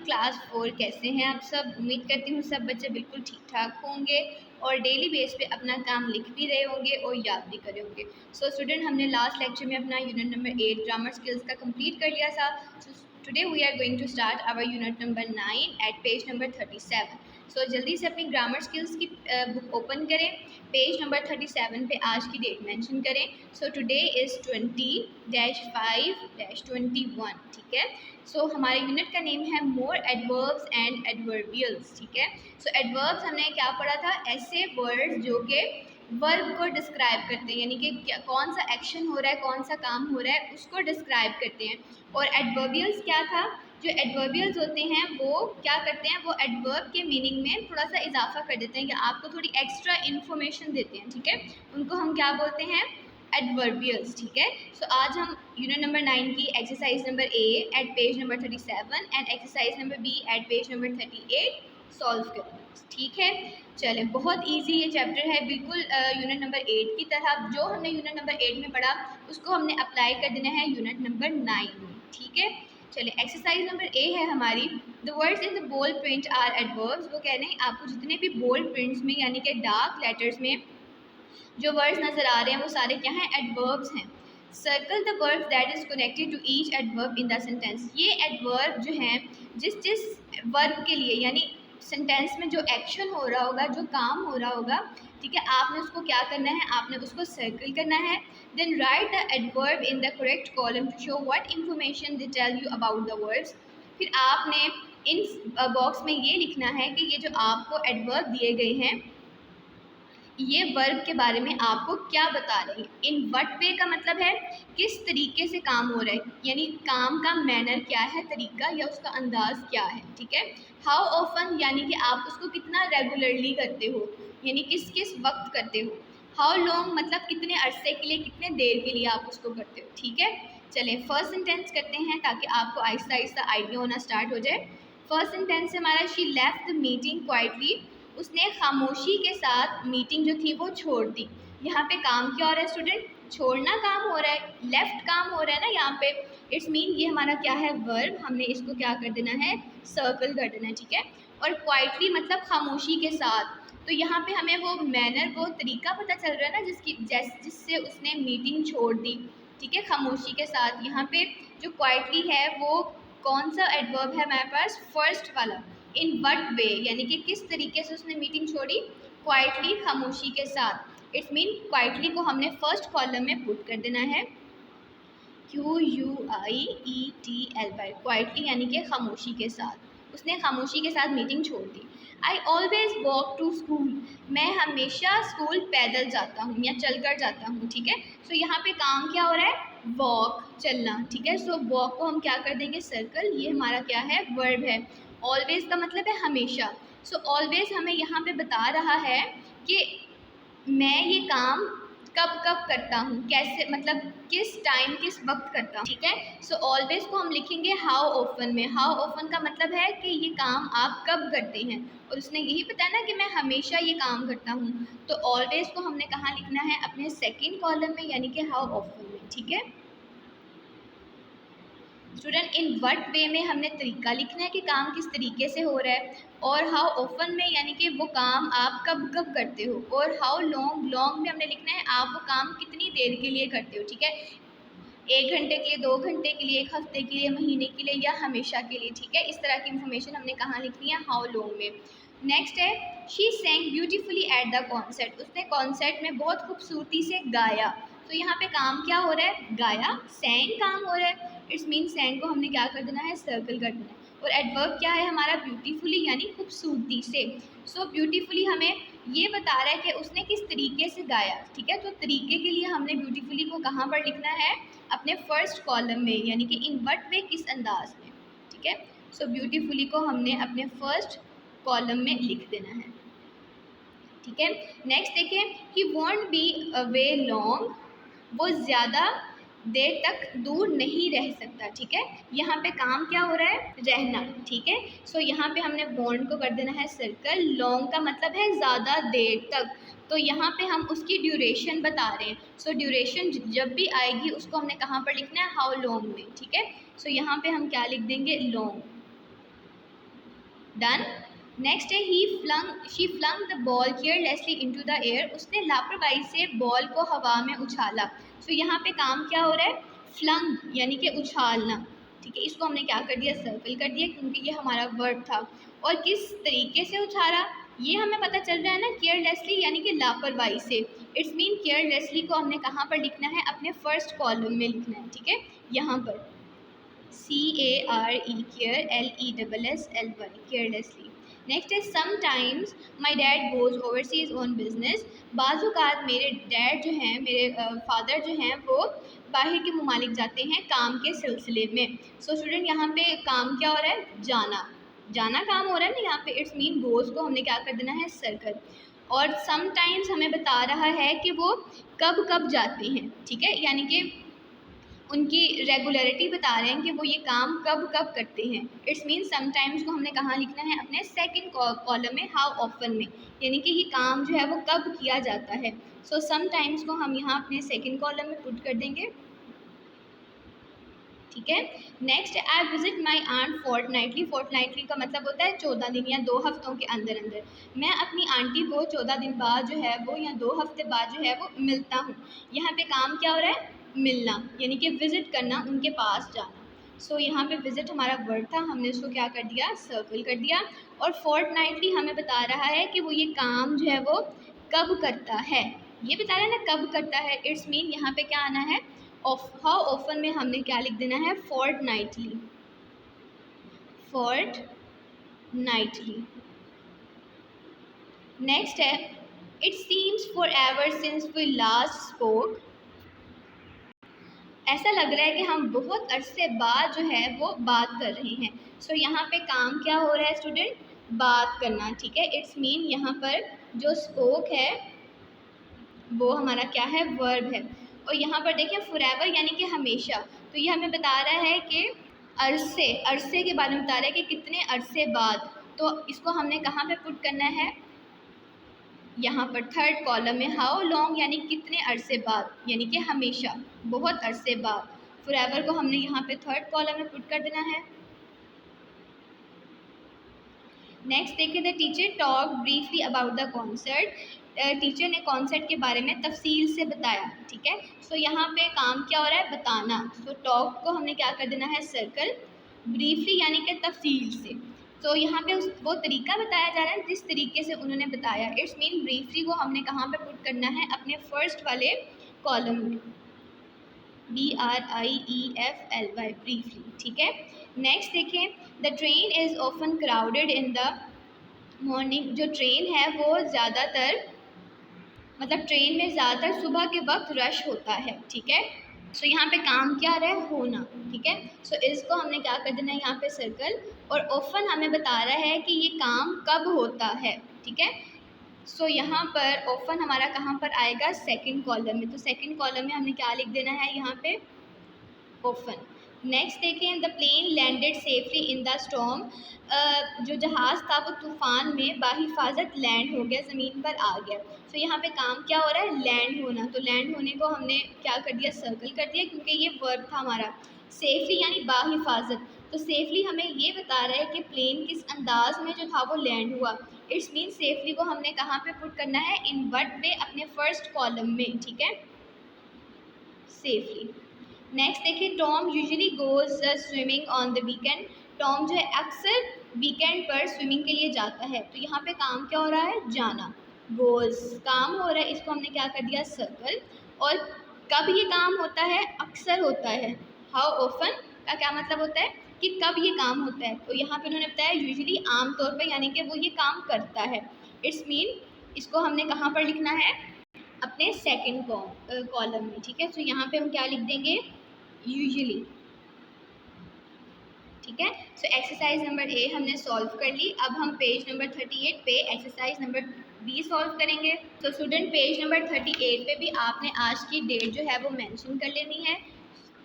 Class 4 कैसे हैं आप सब। उम्मीद करती हूँ सब बच्चे बिल्कुल ठीक ठाक होंगे और डेली बेस पे अपना काम लिख भी रहे होंगे और याद भी कर रहे होंगे। सो स्टूडेंट, हमने लास्ट लेक्चर में अपना यूनिट नंबर 8 ग्रामर स्किल्स का कंप्लीट कर लिया था। Today we are going to start our unit number 9 at page number 37। So जल्दी से अपनी ग्रामर स्किल्स की बुक ओपन करें, पेज नंबर 37 पे आज की डेट मेंशन करें। सो टुडे इज़ 20-5-21, ठीक है। सो हमारे यूनिट का नेम है मोर एडवर्ब्स एंड एडवर्बियल्स, ठीक है। सो एडवर्ब्स हमने क्या पढ़ा था, ऐसे वर्ड्स जो कि वर्ब को डिस्क्राइब करते हैं, यानी कि क्या कौन सा एक्शन हो रहा है, कौन सा काम हो रहा है, उसको डिस्क्राइब करते हैं। और एडवर्बियल्स क्या था, जो एडवर्बियल्स होते हैं वो क्या करते हैं, वो एडवर्ब के मीनिंग में थोड़ा सा इजाफा कर देते हैं, कि आपको थोड़ी एक्स्ट्रा इन्फॉर्मेशन देते हैं, ठीक है। उनको हम क्या बोलते हैं, एडवर्बियल्स, ठीक है। सो आज हम यूनिट नंबर 9 की exercise number A at page number 37 and exercise number B at page number 38 solve करेंगे, ठीक है। चलें, बहुत इजी ये चैप्टर है, बिल्कुल यूनिट नंबर 8 की तरह। जो हमने यूनिट नंबर 8 में पढ़ा उसको हमने अप्लाई कर देना है यूनिट नंबर 9 में, ठीक है। चलिए, एक्सरसाइज नंबर ए है हमारी, the words in the bold print are adverbs. वो कह रहे हैं आपको जितने भी बोल्ड प्रिंट्स में यानी कि डार्क लेटर्स में जो वर्ड्स नज़र आ रहे हैं वो सारे क्या हैं, एडवर्ब्स हैं। Circle the verb that is connected to each adverb in the sentence. ये एडवर्ब जो हैं जिस जिस वर्ब के लिए, यानी सेंटेंस में जो एक्शन हो रहा होगा, जो काम हो रहा होगा, ठीक है, आपने उसको क्या करना है, आपने उसको सर्कल करना है। Then write the adverb in the correct column to show what information they tell you about the words. फिर आपने इन बॉक्स में ये लिखना है कि ये जो आपको एडवर्ब दिए गए हैं ये वर्ब के बारे में आपको क्या बता रही है। इन व्हाट वे का मतलब है किस तरीके से काम हो रहा है, यानी काम का मैनर क्या है, तरीका या उसका अंदाज क्या है, ठीक है। हाउ ऑफन यानी कि आप उसको कितना रेगुलरली करते हो, यानी किस किस वक्त करते हो। हाउ लॉन्ग मतलब कितने अरसे के लिए, कितने देर के लिए आप उसको करते हो, ठीक है। चलें, फर्स्ट सेंटेंस करते हैं ताकि आपको आहिस्ता आहिस्ता आइडिया होना स्टार्ट हो जाए। फर्स्ट सेंटेंस हमारा, she left the meeting quietly. उसने खामोशी के साथ मीटिंग जो थी वो छोड़ दी। यहाँ पे काम क्या हो रहा है स्टूडेंट, छोड़ना काम हो रहा है, लेफ्ट काम हो रहा है ना यहाँ पे। इट्स मीन ये हमारा क्या है, वर्ब। हमने इसको क्या कर देना है, सर्कल कर देना है, ठीक है। और क्वाइटली मतलब खामोशी के साथ, तो यहाँ पे हमें वो मैनर, वो तरीका पता चल रहा है ना जिससे उसने मीटिंग छोड़ दी, ठीक है, खामोशी के साथ। यहाँ पे जो क्वाइटली है वो कौन सा एडवर्ब है हमारे पास, फर्स्ट वाला। इन व्हाट वे यानी कि किस तरीके से उसने मीटिंग छोड़ी, क्वाइटली, खामोशी के साथ। इट्स मीन क्वाइटली को हमने फर्स्ट कॉलम में पुट कर देना है, QUIETLY, क्वाइटली यानी कि खामोशी के साथ। उसने खामोशी के साथ मीटिंग छोड़ दी। I always walk to school, मैं हमेशा स्कूल पैदल जाता हूँ या चलकर जाता हूँ, ठीक है। सो यहाँ पे काम क्या हो रहा है, वॉक, चलना, ठीक है। सो वॉक को हम क्या कर देंगे, सर्कल। ये हमारा क्या है, वर्ब है। ऑलवेज का मतलब है हमेशा। सो ऑलवेज हमें यहाँ पे बता रहा है कि मैं ये काम कब कब करता हूँ, कैसे, मतलब किस टाइम, किस वक्त करता हूँ, ठीक है। सो ऑलवेज को हम लिखेंगे हाउ ऑफन में। हाउ ऑफन का मतलब है कि ये काम आप कब करते हैं, और उसने यही बताया ना कि मैं हमेशा ये काम करता हूँ। तो ऑलवेज को हमने कहाँ लिखना है, अपने सेकेंड कॉलम में, यानी कि हाउ ऑफन में, ठीक है। स्टूडेंट, इन व्हाट वे में हमने तरीका लिखना है कि काम किस तरीके से हो रहा है, और हाउ ऑफन में यानी कि वो काम आप कब कब करते हो, और हाउ लॉन्ग, लॉन्ग में हमने लिखना है आप वो काम कितनी देर के लिए करते हो, ठीक है। 1 घंटे के लिए, 2 घंटे के लिए, 1 हफ्ते के लिए, महीने के लिए या हमेशा के लिए, ठीक है। इस तरह की इन्फॉर्मेशन हमने कहाँ लिखनी है, हाउ लॉन्ग में। नेक्स्ट है, she sang beautifully at the concert. उसने कॉन्सर्ट में बहुत खूबसूरती से गाया। तो यहाँ पे काम क्या हो रहा है, गाया, सेंग काम हो रहा है। इट्स मीन सेंग को हमने क्या कर देना है, सर्कल कर देना है। और एडवर्ब क्या है हमारा, ब्यूटीफुली, यानी खूबसूरती से। सो ब्यूटीफुली हमें ये बता रहा है कि उसने किस तरीके से गाया, ठीक है। तो तरीके के लिए हमने ब्यूटीफुली को कहाँ पर लिखना है, अपने फर्स्ट कॉलम में, यानी कि इन व्हाट वे, किस अंदाज में, ठीक है। सो ब्यूटीफुली को हमने अपने फर्स्ट कॉलम में लिख देना है, ठीक है। नेक्स्ट देखें, ही वॉन्ट बी अवे लॉन्ग, वो ज़्यादा देर तक दूर नहीं रह सकता, ठीक है। यहाँ पे काम क्या हो रहा है, रहना, ठीक है। सो यहाँ पे हमने बॉन्ड को कर देना है सर्कल। लॉन्ग का मतलब है ज़्यादा देर तक, तो यहाँ पे हम उसकी ड्यूरेशन बता रहे हैं। सो ड्यूरेशन जब भी आएगी उसको हमने कहाँ पर लिखना है, हाउ लॉन्ग में, ठीक है। सो यहाँ पे हम क्या लिख देंगे, लॉन्ग, डन। नेक्स्ट है she flung the ball carelessly into the air, उसने लापरवाही से बॉल को हवा में उछाला। सो यहाँ पे काम क्या हो रहा है, फ्लंग यानी कि उछालना, ठीक है। इसको हमने क्या कर दिया, सर्कल कर दिया, क्योंकि ये हमारा वर्ब था। और किस तरीके से उछाला ये हमें पता चल रहा है ना, केयरलेसली यानी कि लापरवाही से। इट्स मीन केयरलेसली को हमने कहाँ पर लिखना है, अपने फर्स्ट कॉलम में लिखना है, ठीक है, यहाँ पर CARE, care, LESSLY, carelessly. Next है sometimes my dad goes overseas on business, बाज़ात मेरे डैड जो हैं, मेरे फादर जो हैं, वो बाहर के ममालिक जाते हैं काम के सिलसिले में। सो स्टूडेंट यहाँ पे काम क्या हो रहा है, जाना, जाना काम हो रहा है ना यहाँ पे। इट्स मीन गोज को हमने क्या कर देना है, सर्कल। और समटाइम्स हमें बता रहा है कि वो कब कब जाते हैं, ठीक है, यानी कि उनकी रेगुलरिटी बता रहे हैं कि वो ये काम कब कब करते हैं। इट्स मीन समटाइम्स को हमने कहाँ लिखना है, अपने सेकंड कॉलम में, हाउ ऑफन में, यानी कि ये काम जो है वो कब किया जाता है। सो समटाइम्स को हम यहाँ अपने सेकंड कॉलम में पुट कर देंगे, ठीक है। Next, I visit my aunt fortnightly, fortnightly का मतलब होता है 14 दिन या 2 हफ्तों के अंदर अंदर। मैं अपनी आंटी को 14 दिन बाद जो है वो, या 2 हफ्ते बाद जो है वो मिलता हूँ। यहाँ पे काम क्या हो रहा है, मिलना, यानी कि विजिट करना, उनके पास जाना। सो यहाँ पे विजिट हमारा वर्ड था, हमने उसको क्या कर दिया, सर्कल कर दिया। और फोर्टनाइटली हमें बता रहा है कि वो ये काम जो है वो कब करता है, ये बता रहा है ना कब करता है। इट्स मीन यहाँ पे क्या आना है, हाउ ऑफन में हमने क्या लिख देना है, फोर्टनाइटली, फोर्टनाइटली। नेक्स्ट है, it seems forever since we last spoke, ऐसा लग रहा है कि हम बहुत अरसे बाद जो है वो बात कर रहे हैं। सो यहाँ पे काम क्या हो रहा है स्टूडेंट, बात करना, ठीक है। इट्स मीन यहाँ पर जो स्पोक है वो हमारा क्या है, वर्ब है। और यहाँ पर देखिए फॉरएवर यानी कि हमेशा, तो ये हमें बता रहा है कि अरसे, अरसे के बारे में बता रहा है कि कितने अरसे बाद। तो इसको हमने कहाँ पे पुट करना है, यहाँ पर थर्ड कॉलम में, हाउ लॉन्ग यानी कितने अरसे बाद, यानी कि हमेशा, बहुत अरसे बाद। फॉरएवर को हमने यहाँ पे थर्ड कॉलम में पुट कर देना है। नेक्स्ट देखिए, the teacher talk briefly about the concert, teacher ने कॉन्सर्ट के बारे में तफसील से बताया, ठीक है। सो यहाँ पे काम क्या हो रहा है, बताना। सो टॉक को हमने क्या कर देना है, सर्कल, ब्रीफली यानी कि तफसील से। तो यहाँ पे वो तरीका बताया जा रहा है जिस तरीके से उन्होंने बताया। इट्स मीन ब्रीफली को हमने कहाँ पे पुट करना है, अपने फर्स्ट वाले कॉलम में, BRIEFLY, ब्रीफली, ठीक है। नेक्स्ट देखें, the train is often crowded in the morning, जो ट्रेन है वो ज़्यादातर, मतलब ट्रेन में ज़्यादातर सुबह के वक्त रश होता है, ठीक है। सो यहाँ पे काम क्या आ रहा है, होना, ठीक है। सो इसको हमने क्या कर देना है, यहाँ पे सर्कल। और ऑफन हमें बता रहा है कि ये काम कब होता है, ठीक है। सो यहाँ पर ऑफन हमारा कहाँ पर आएगा, सेकंड कॉलम में। तो सेकंड कॉलम में हमने क्या लिख देना है, यहाँ पे ऑफन। नेक्स्ट देखें, the plane landed safely in the storm, जो जहाज़ था वो तूफ़ान में बाहिफाजत लैंड हो गया, ज़मीन पर आ गया। तो यहाँ पे काम क्या हो रहा है, लैंड होना। तो लैंड होने को हमने क्या कर दिया, सर्कल कर दिया, क्योंकि ये वर्ब था हमारा। सेफली यानी बाहिफाजत, तो सेफली हमें ये बता रहा है कि प्लेन किस अंदाज में जो था वो लैंड हुआ। इट्स मीन सेफली को हमने कहाँ पे पुट करना है, इन व्हाट वे, अपने फर्स्ट कॉलम में, ठीक है, सेफली। नेक्स्ट देखिए, Tom usually goes swimming on the weekend, Tom जो है अक्सर वीकेंड पर स्विमिंग के लिए जाता है। तो यहाँ पे काम क्या हो रहा है, जाना, गोज काम हो रहा है, इसको हमने क्या कर दिया, सर्कल। और कब ये काम होता है, अक्सर होता है। हाउ ऑफन का क्या मतलब होता है कि कब ये काम होता है। तो यहाँ पे उन्होंने बताया यूजुअली, आमतौर पर, यानी कि वो ये काम करता है। इट्स मीन इसको हमने कहाँ पर लिखना है, अपने सेकंड कॉलम में, ठीक है। तो यहाँ पे हम क्या लिख देंगे, यूजुअली, ठीक है। सो एक्सरसाइज नंबर ए हमने सॉल्व कर ली। अब हम पेज नंबर 38 पे एक्सरसाइज नंबर बी सॉल्व करेंगे। तो स्टूडेंट पेज नंबर 38 पे भी आपने आज की डेट जो है वो मेंशन कर लेनी है,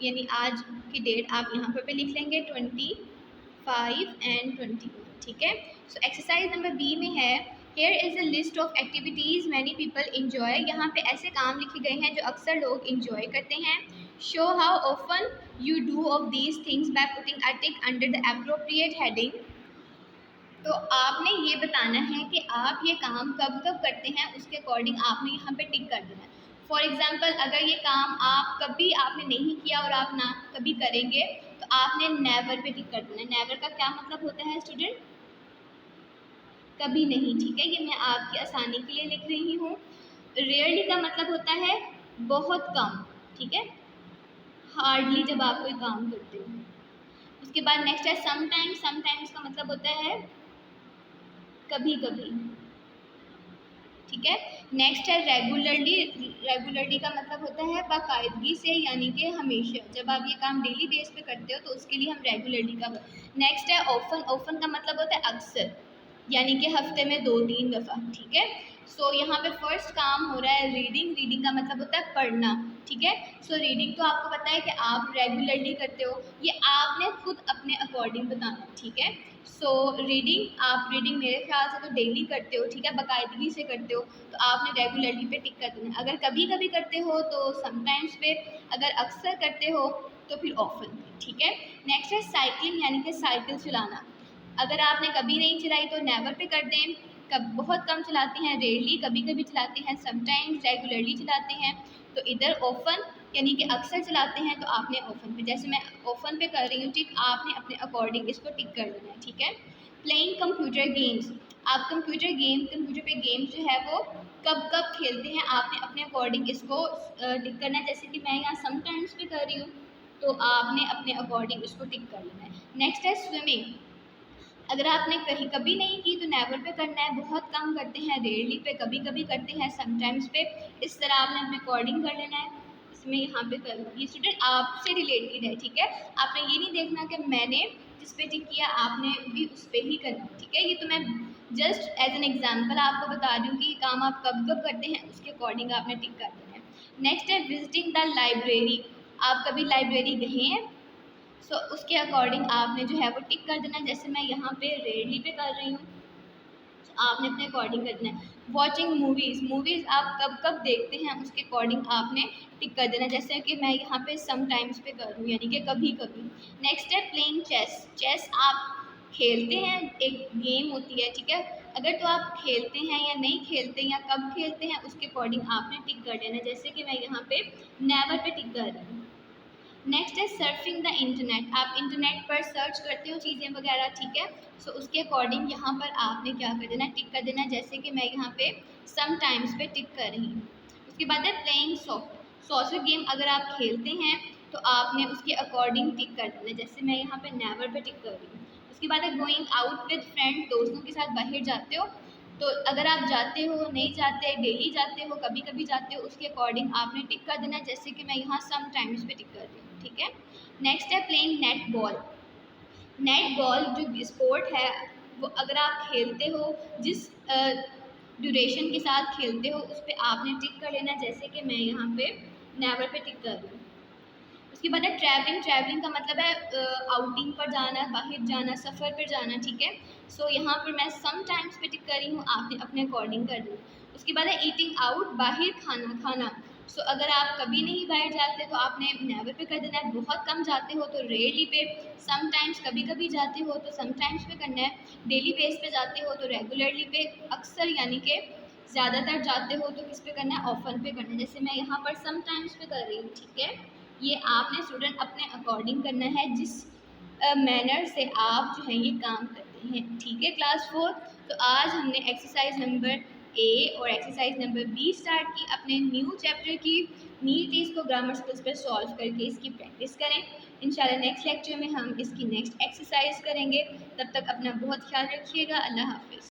यानी आज की डेट आप यहाँ पर भी लिख लेंगे 25 एंड 21, ठीक है। सो एक्सरसाइज नंबर बी में है, here is a list of activities many people enjoy, यहाँ पे ऐसे काम लिखे गए हैं जो अक्सर लोग इंजॉय करते हैं। Show how often you do of these things by putting a tick under the appropriate heading. तो आपने ये बताना है कि आप ये काम कब कब करते हैं, उसके अकॉर्डिंग आपने यहाँ पे टिक कर देना है। फॉर एग्जांपल अगर ये काम आप कभी आपने नहीं किया और आप ना कभी करेंगे तो आपने नेवर पे टिक कर देना है। नेवर का क्या मतलब होता है स्टूडेंट? कभी नहीं, ठीक है, ये मैं आपकी आसानी के लिए लिख रही हूँ। रेयरली का मतलब होता है बहुत कम, ठीक है, हार्डली जब आप कोई काम करते हो। उसके बाद नेक्स्ट है समटाइम्स। समटाइम्स का मतलब होता है कभी कभी, ठीक है। नेक्स्ट है रेगुलरली। रेगुलरली का मतलब होता है बाकायदगी से, यानी कि हमेशा, जब आप ये काम डेली बेस पे करते हो तो उसके लिए हम रेगुलरली का। नेक्स्ट है ऑफन। ऑफन का मतलब होता है अक्सर, यानी कि हफ्ते में 2-3 दफ़ा, ठीक है। सो यहाँ पे फर्स्ट काम हो रहा है रीडिंग। रीडिंग का मतलब होता है पढ़ना, ठीक है। सो रीडिंग तो आपको पता है कि आप रेगुलरली करते हो, ये आपने खुद अपने अकॉर्डिंग बताना, ठीक है। सो रीडिंग, आप रीडिंग मेरे ख्याल से तो डेली करते हो, ठीक है, बाकायदगी से करते हो, तो आपने रेगुलरली पे टिक कर देना। अगर कभी कभी करते हो तो समटाइम्स पे, अगर अक्सर करते हो तो फिर ऑफन, ठीक है। नेक्स्ट है साइकिलिंग, यानी कि साइकिल चलाना। अगर आपने कभी नहीं चलाई तो नेवर पे कर दें। कब बहुत कम चलाते हैं, रेयरली, कभी कभी चलाते हैं, समटाइम्स, रेगुलरली चलाते हैं, तो इधर ऑफन यानी कि अक्सर चलाते हैं तो आपने ऑफन पे, जैसे मैं ऑफन पे कर रही हूँ, ठीक, आपने अपने अकॉर्डिंग इसको टिक कर देना है, ठीक है। Playing computer games. आप कंप्यूटर गेम, कंप्यूटर पे गेम्स जो है वो कब कब खेलते हैं, आपने अपने अकॉर्डिंग इसको टिक करना है। जैसे कि मैं यहाँ समटाइम्स पे कर रही हूँ तो आपने अपने अकॉर्डिंग इसको टिक कर लेना है। नेक्स्ट है स्विमिंग। अगर आपने कहीं कभी नहीं की तो नेवर पे करना है, बहुत कम करते हैं, रेयरली पे, कभी कभी करते हैं, समटाइम्स पे, इस तरह आपने अपने अकॉर्डिंग कर लेना है। इसमें यहाँ पे करूँगी स्टूडेंट आपसे रिलेटेड है, ठीक है। आपने ये नहीं देखना कि मैंने जिस पे टिक किया आपने भी उस पर ही करना, ठीक है। ये तो मैं जस्ट एज एन एग्जाम्पल आपको बता रही हूँ कि काम आप कब कब करते हैं, उसके अकॉर्डिंग आपने टिक कर देना है। नेक्स्ट है विजिटिंग द लाइब्रेरी। आप कभी लाइब्रेरी गए हैं? सो उसके अकॉर्डिंग आपने जो है वो टिक कर देना है। जैसे मैं यहाँ पे रेयरली पे कर रही हूँ, तो आपने अपने अकॉर्डिंग कर देना है। Watching movies. मूवीज़ आप कब कब देखते हैं उसके अकॉर्डिंग आपने टिक कर देना है। जैसे कि मैं यहाँ पे सम टाइम्स पे कर रही हूँ, यानी कि कभी कभी। नेक्स्ट है प्लेइंग चेस। चेस आप खेलते हैं, एक गेम होती है, ठीक है। अगर तो आप खेलते हैं या नहीं खेलते या कब खेलते हैं उसके अकॉर्डिंग आपने टिक कर देना है। जैसे कि मैं यहाँ पे नेवर पे टिक कर रही हूँ। नेक्स्ट है सर्फिंग द इंटरनेट। आप इंटरनेट पर सर्च करते हो चीज़ें वगैरह, ठीक है। सो उसके अकॉर्डिंग यहाँ पर आपने क्या कर देना है, टिक कर देना है। जैसे कि मैं यहाँ पे सम टाइम्स पे टिक कर रही हूँ। उसके बाद है प्लेइंग सॉकर। सॉकर गेम अगर आप खेलते हैं तो आपने उसके अकॉर्डिंग टिक कर देना है। जैसे मैं यहाँ पे नेवर पे टिक कर रही हूँ। उसके बाद है गोइंग आउट विद फ्रेंड। दोस्तों के साथ बाहर जाते हो, तो अगर आप जाते हो, नहीं जाते, डेली जाते हो, कभी कभी जाते हो, उसके अकॉर्डिंग आपने टिक कर देना। जैसे कि मैं यहाँ सम टाइम्स पे टिक कर रही हूँ, ठीक है। नेक्स्ट है playing net ball. Net ball जो स्पोर्ट है वो अगर आप खेलते हो, जिस ड्यूरेशन के साथ खेलते हो उस पर आपने टिक कर लेना। जैसे कि मैं यहाँ पे नेवर पे टिक कर रही हूँ। उसके बाद है ट्रैवलिंग। ट्रैवलिंग का मतलब है आउटिंग पर जाना, बाहर जाना, सफ़र पर जाना, ठीक है। सो यहाँ पर मैं सम टाइम्स पे टिक कर रही हूँ, आपने अपने अकॉर्डिंग कर ली। उसके बाद है ईटिंग आउट, बाहर खाना खाना। सो अगर आप कभी नहीं बाहर जाते तो आपने नेवर पे कर देना है। बहुत कम जाते हो तो रेयरली पे, सम टाइम्स कभी कभी जाते हो तो सम टाइम्स पे करना है, डेली बेस पे जाते हो तो रेगुलरली पे, अक्सर यानी कि ज़्यादातर जाते हो तो किस पे करना है, ऑफन पे करना है। जैसे मैं यहाँ पर सम टाइम्स पे कर रही हूँ, ठीक है। ये आपने स्टूडेंट अपने अकॉर्डिंग करना है, जिस मैनर से आप जो है ये काम करते हैं, ठीक है। क्लास 4, तो आज हमने एक्सरसाइज नंबर ए और एक्सरसाइज नंबर बी स्टार्ट की। अपने न्यू चैप्टर की नीट को ग्रामर स्किल्स पर सॉल्व करके इसकी प्रैक्टिस करें। इंशाल्लाह नेक्स्ट लेक्चर में हम इसकी नेक्स्ट एक्सरसाइज करेंगे। तब तक अपना बहुत ख्याल रखिएगा। अल्लाह हाफिज़।